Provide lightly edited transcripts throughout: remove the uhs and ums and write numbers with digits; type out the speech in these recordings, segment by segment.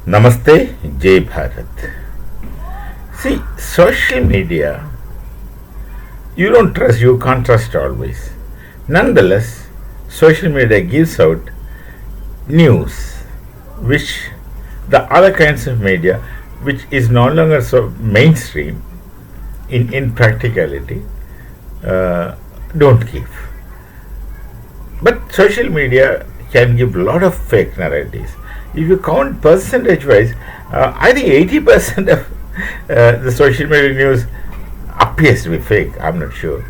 Namaste, Jai Bharat. See, social media, you don't trust, you can't trust always. Nonetheless, social media gives out news which the other kinds of media, which is no longer so mainstream in practicality, don't give. But social media can give a lot of fake narratives. If you count percentage wise, I think 80% of the social media news appears to be fake. I'm not sure,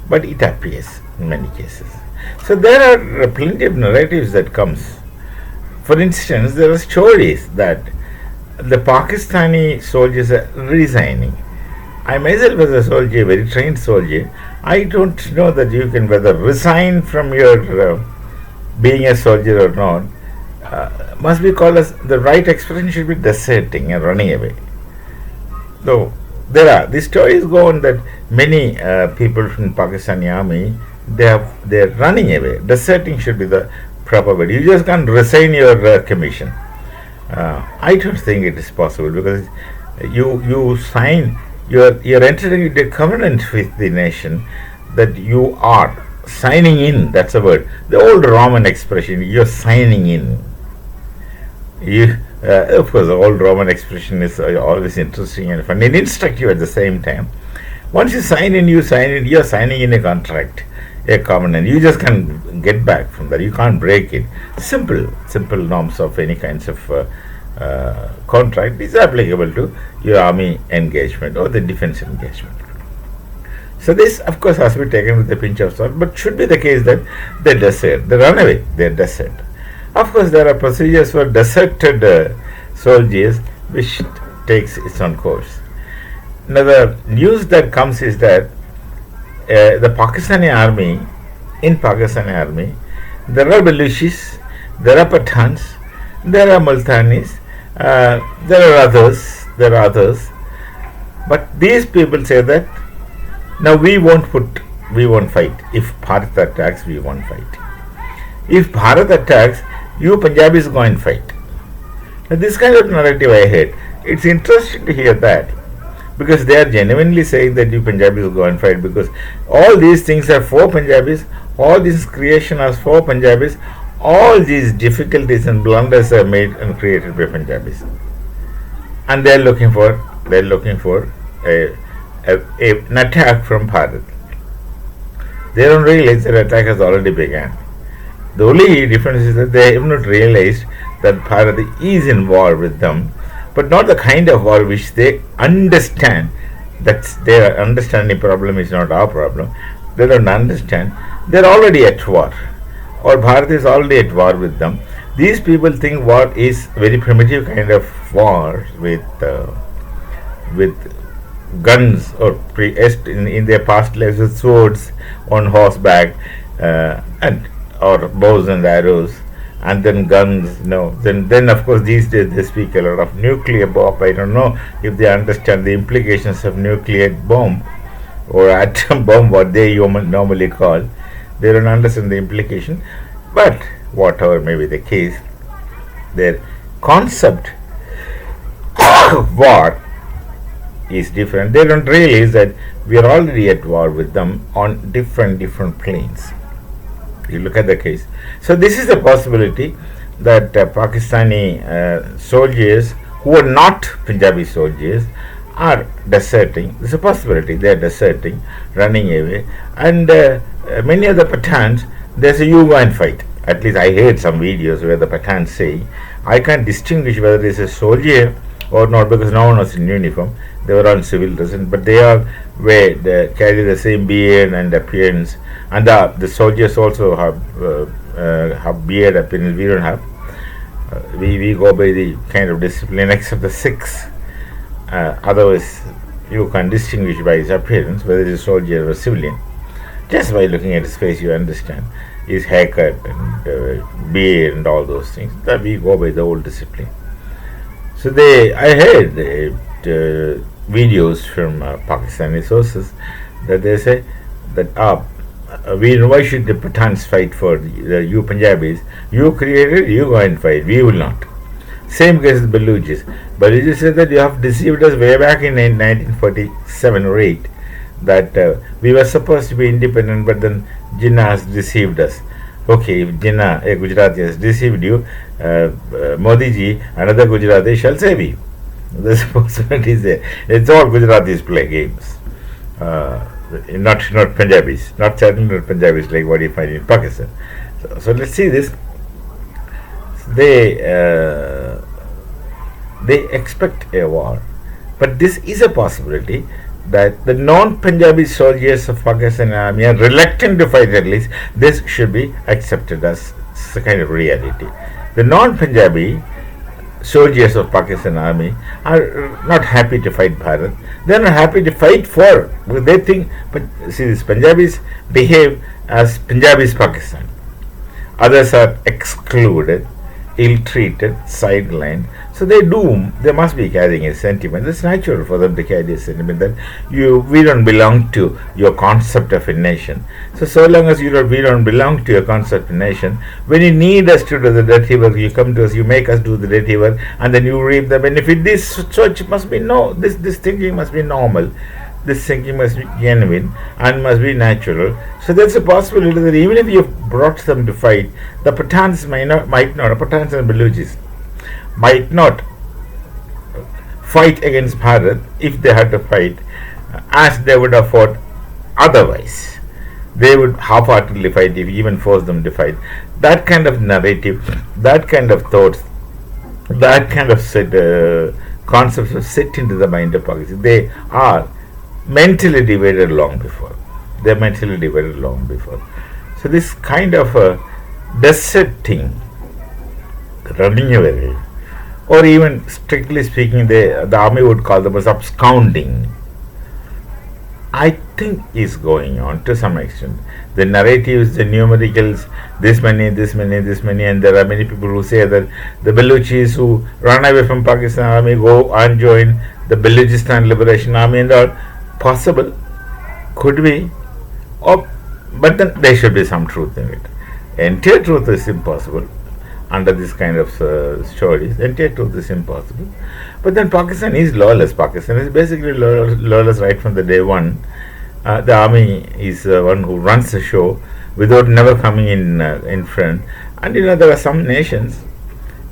but it appears in many cases. So there are plenty of narratives that comes. For instance, there are stories that the Pakistani soldiers are resigning. I myself, as a soldier, very trained soldier, I don't know that you can whether resign from your being a soldier or not. Must be called as the right expression should be deserting and running away. Though there are these stories go on that many people from Pakistani army they're running away. Deserting should be the proper word. You just can't resign your commission. I don't think it is possible because you sign you're entering into a covenant with the nation that you are signing in. That's a word. The old Roman expression. You're signing in. Of course, the old Roman expression is always interesting and fun and instructive at the same time. Once you sign in, you're signing in a contract, a covenant. You just can't get back from that. You can't break it. Simple norms of any kinds of contract is applicable to your army engagement or the defense engagement. So this, of course, has to be taken with a pinch of salt, but should be the case that they desert, they run away, they desert. Of course, there are procedures for deserted soldiers which takes its own course. Now, the news that comes is that the Pakistani army, there are Baluchis, there are Pathans, there are Multanis, there are others, but these people say that now we won't fight. If Bharat attacks, we won't fight. If Bharat attacks, you Punjabis go and fight. Now, this kind of narrative I heard. It's interesting to hear that because they are genuinely saying that you Punjabis go and fight because all these things are for Punjabis, all this creation is for Punjabis, all these difficulties and blunders are made and created by Punjabis, and they're looking for an attack from Bharat. They don't realize that attack has already begun. The only difference is that they have not realized that Bharat is involved with them, but not the kind of war which they understand. That their understanding problem is not our problem. They don't understand. They're already at war, or Bharat is already at war with them. These people think war is very primitive kind of war with guns or in their past lives with swords on horseback and or bows and arrows and then guns. Then of course these days they speak a lot of nuclear bomb. I don't know if they understand the implications of nuclear bomb or atom bomb, what they normally call. They don't understand the implication, but whatever may be the case, their concept of war is different. They don't realize that we are already at war with them on different planes. You look at the case. So this is a possibility that Pakistani soldiers who are not Punjabi soldiers are deserting. There's a possibility they are deserting, running away, and many of the Pathans they say you go and fight. At least I heard some videos where the Pathans say, I can't distinguish whether it's a soldier or not because no one was in uniform. They were all civil dress, but they carry the same beard and appearance, and the soldiers also have beard appearance. We don't have. We go by the kind of discipline, except the Sikhs. Otherwise, you can distinguish by his appearance whether he's a soldier or a civilian. Just by looking at his face, you understand his haircut and beard and all those things. That we go by the old discipline. So I heard videos from Pakistani sources that they say that why should the Pathans fight for you Punjabis? You created, you go and fight. We will not. Same case with Baluchis. Baluchis said that you have deceived us way back in 1947 or 8, that we were supposed to be independent, but then Jinnah has deceived us. Okay, if Jinnah, a Gujarati, has deceived you, Modi ji, another Gujarati shall save you. There's a possibility there. It's all Gujaratis play games. Not Punjabis, certainly not Punjabis like what you find in Pakistan. So let's see this. They expect a war, but this is a possibility that the non-Punjabi soldiers of Pakistan army are reluctant to fight. At least this should be accepted as a kind of reality. The non-Punjabi soldiers of Pakistan army are not happy to fight Bharat. They are not happy to fight for. They think, but see, these Punjabis behave as Punjabis Pakistan. Others are excluded, ill-treated, sidelined. So they must be carrying a sentiment. It's natural for them to carry a sentiment that we don't belong to your concept of a nation. So long as we don't belong to your concept of a nation, when you need us to do the dirty work, you come to us, you make us do the dirty work, and then you reap the benefit. This thinking must be normal. This thinking must be genuine and must be natural. So there's a possibility that even if you brought them to fight, the Pathans Pathans and Baluchis might not fight against Bharat if they had to fight as they would have fought otherwise. They would half-heartedly fight if you even force them to fight. That kind of narrative, that kind of thoughts, that kind of concepts are set into the mind of Pakistan. They are mentally divided long before. So this kind of desert thing, running away, or even strictly speaking, the army would call them as absconding, I think is going on to some extent. The narratives, the numericals, this many, and there are many people who say that the Baluchis who run away from Pakistan army go and join the Baluchistan Liberation Army and all. Possible, could be, but then there should be some truth in it. Entire truth is impossible under this kind of stories. Entire truth is impossible. But then Pakistan is lawless. Pakistan is basically lawless right from the day one. The army is one who runs the show without never coming in front. And there are some nations,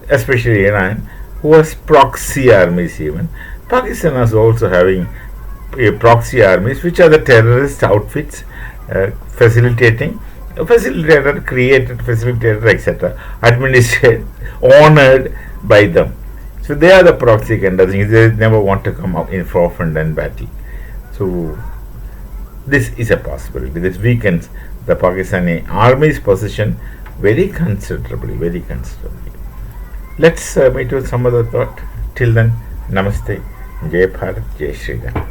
especially Iran, who has proxy armies even. Pakistan is also having proxy armies, which are the terrorist outfits facilitated, etc., administered, honored by them. So they are the proxy kind of things. They never want to come up in forefront and battle. So this is a possibility. This weakens the Pakistani army's position very considerably. Let's meet with some other thought. Till then, Namaste, Jai Bharat, Jai Shri Ram.